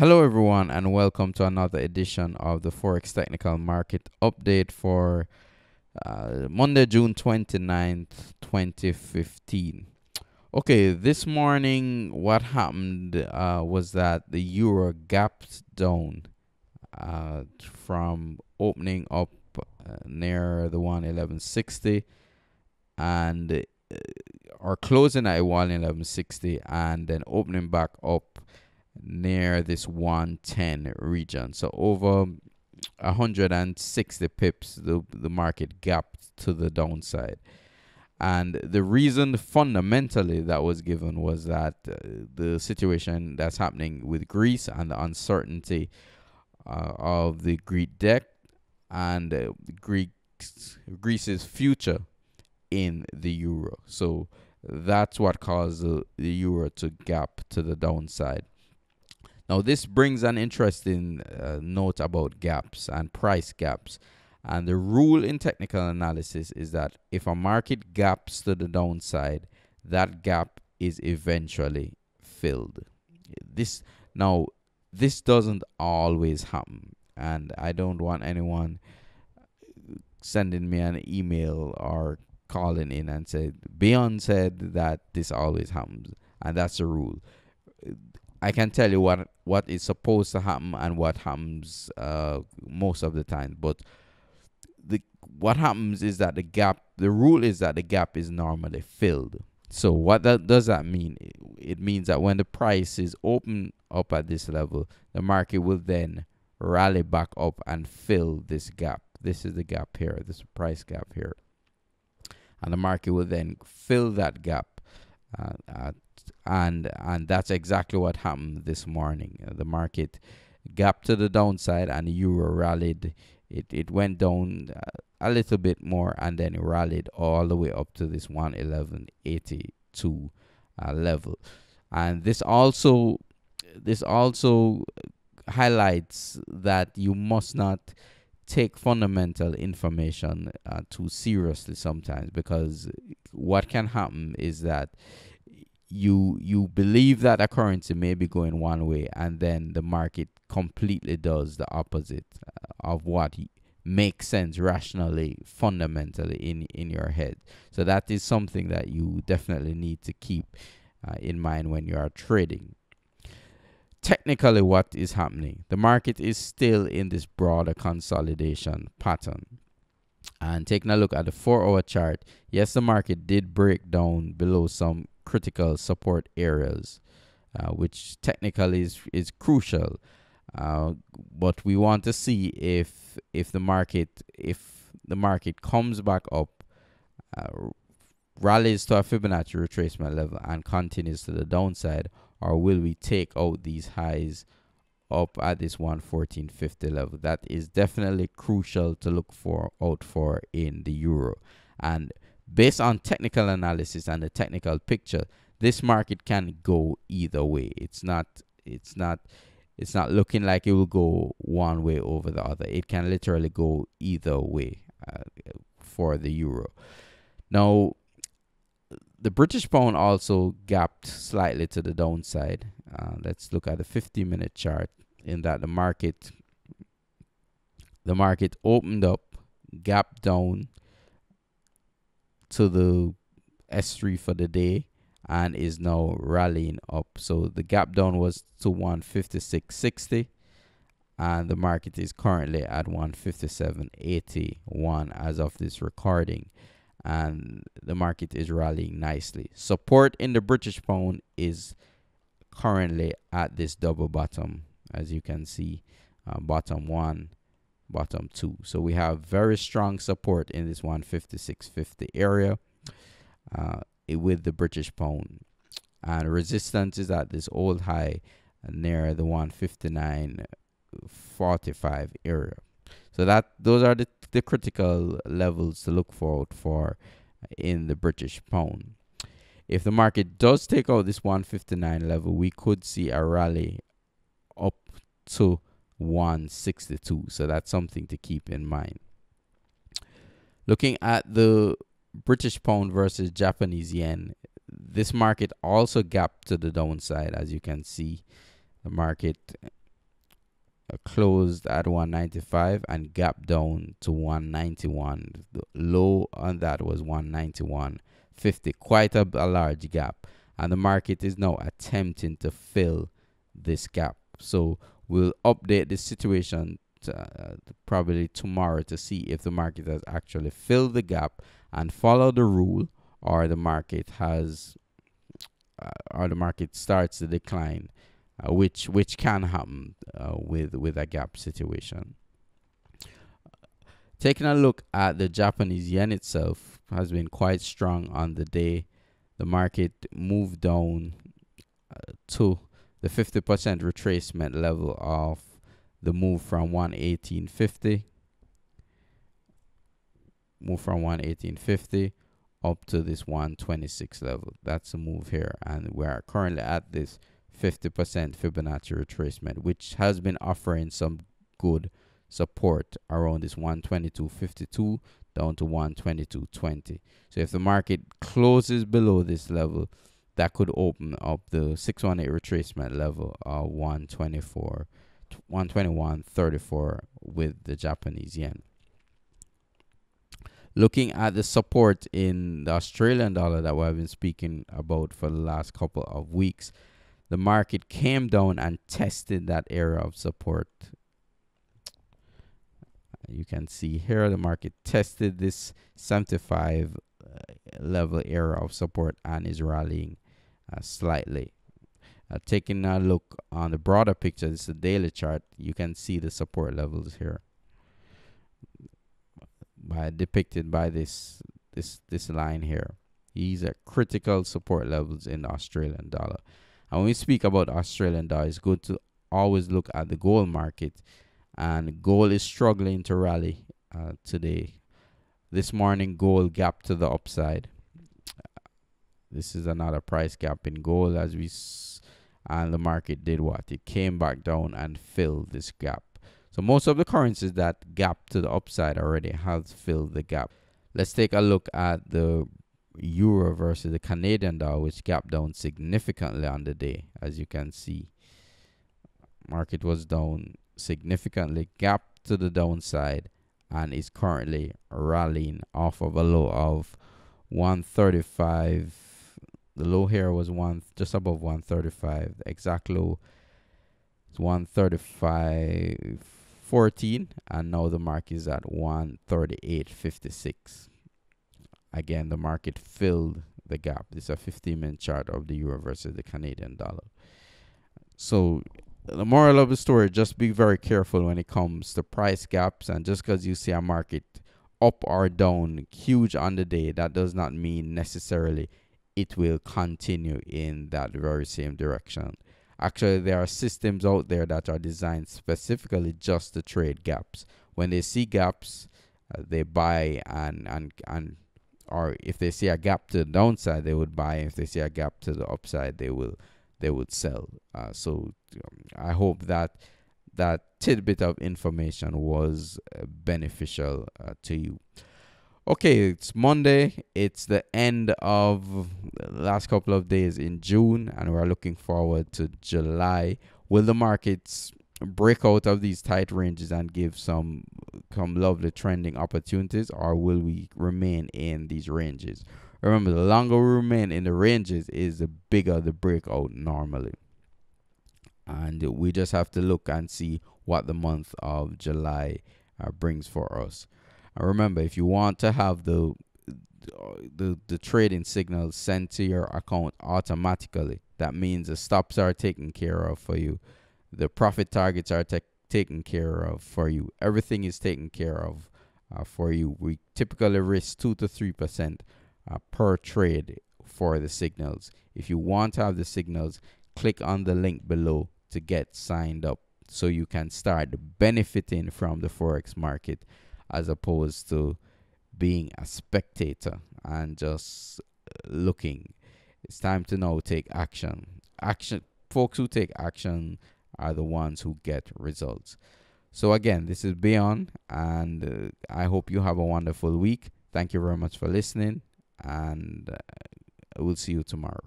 Hello, everyone, and welcome to another edition of the Forex Technical Market Update for Monday, June 29th, 2015. Okay, this morning, what happened was that the euro gapped down from opening up near the 111.60 and or closing at 111.60 and then opening back up near this 110 region. So over 160 pips, the market gapped to the downside. And the reason fundamentally that was given was that the situation that's happening with Greece and the uncertainty of the Greek debt and Greece's future in the euro. So that's what caused the euro to gap to the downside. Now, this brings an interesting note about gaps and price gaps. And the rule in technical analysis is that if a market gaps to the downside, that gap is eventually filled. This doesn't always happen, and I don't want anyone sending me an email or calling in and say Beyond said that this always happens, and that's a rule. I can tell you what is supposed to happen and what happens most of the time, but what happens is that the rule is that the gap is normally filled. So what does that mean? It means that when the price is open up at this level, the market will then rally back up and fill this gap. This is the gap here, this price gap here. And the market will then fill that gap. And that's exactly what happened this morning. The market gapped to the downside and the euro rallied. It went down a little bit more and then it rallied all the way up to this 111.82 level. And this also highlights that you must not take fundamental information too seriously sometimes, because what can happen is that you believe that a currency may be going one way and then the market completely does the opposite of what makes sense rationally, fundamentally in your head. So that is something that you definitely need to keep in mind when you are trading. Technically, what is happening? The market is still in this broader consolidation pattern. And taking a look at the 4-hour chart, yes, the market did break down below some critical support areas, which technically is crucial. But we want to see if the market comes back up, rallies to a Fibonacci retracement level and continues to the downside, or will we take out these highs up at this 114.50 level? That is definitely crucial to look out for in the euro. And based on technical analysis and the technical picture, this market can go either way. It's not looking like it will go one way over the other. It can literally go either way for the euro. Now, the British pound also gapped slightly to the downside. Let's look at the 50-minute chart. In that the market opened up, gapped down to the S3 for the day, and is now rallying up. So the gap down was to 156.60, and the market is currently at 157.81 as of this recording, and the market is rallying nicely. Support in the British pound is currently at this double bottom, as you can see, bottom 1, bottom 2. So we have very strong support in this 156.50 area with the British pound, and resistance is at this old high near the 159.45 area. So those are the critical levels to look forward for in the British pound. If the market does take out this 159 level, we could see a rally up to 162. So that's something to keep in mind. Looking at the British pound versus Japanese yen, this market also gapped to the downside. As you can see, the market closed at 195 and gap down to 191. The low on that was 191.50, quite a large gap, and the market is now attempting to fill this gap. So we'll update this situation probably tomorrow to see if the market has actually filled the gap and followed the rule, or the market has or the market starts to decline, which can happen with a gap situation. Taking a look at the Japanese yen itself, has been quite strong on the day. The market moved down to the 50% retracement level of the move from 118.50, up to this 126 level. That's a move here, and we are currently at this 50% Fibonacci retracement, which has been offering some good support around this 122.52 down to 122.20. So if the market closes below this level, that could open up the 618 retracement level of 121.34 with the Japanese yen. Looking at the support in the Australian dollar that we've been speaking about for the last couple of weeks, the market came down and tested that area of support. You can see here the market tested this 75 level area of support and is rallying slightly. Taking a look on the broader picture, this is a daily chart. You can see the support levels here, depicted by this line here. These are critical support levels in the Australian dollar. And when we speak about Australian dollar, it's good to always look at the gold market. And gold is struggling to rally today. This morning, gold gapped to the upside. This is another price gap in gold, and the market did what? It came back down and filled this gap. So most of the currencies that gap to the upside already have filled the gap. Let's take a look at the euro versus the Canadian dollar, which gapped down significantly on the day. As you can see, market was down significantly, gapped to the downside, and is currently rallying off of a low of 135. The low here was just above 135. The exact low is 135.14, and now the market is at 138.56. Again, the market filled the gap. This is a 15-minute chart of the euro versus the Canadian dollar. So the moral of the story, just be very careful when it comes to price gaps. And just because you see a market up or down huge on the day, that does not mean necessarily it will continue in that very same direction. Actually, there are systems out there that are designed specifically just to trade gaps. When they see gaps, they buy, or if they see a gap to the downside, they would buy. If they see a gap to the upside, they would sell. So I hope that tidbit of information was beneficial to you. Okay, it's Monday. It's the end of the last couple of days in June, and we're looking forward to July. Will the markets break out of these tight ranges and give some lovely trending opportunities, or will we remain in these ranges? Remember, the longer we remain in the ranges is the bigger the breakout normally. And we just have to look and see what the month of July brings for us. And remember, if you want to have the trading signals sent to your account automatically, that means the stops are taken care of for you. The profit targets are taken care of for you. Everything is taken care of for you. We typically risk 2 to 3% per trade for the signals. If you want to have the signals, click on the link below to get signed up so you can start benefiting from the Forex market, as opposed to being a spectator and just looking. It's time to now take action. Folks who take action are the ones who get results. So again, this is Beyond, and I hope you have a wonderful week. Thank you very much for listening, and we'll see you tomorrow.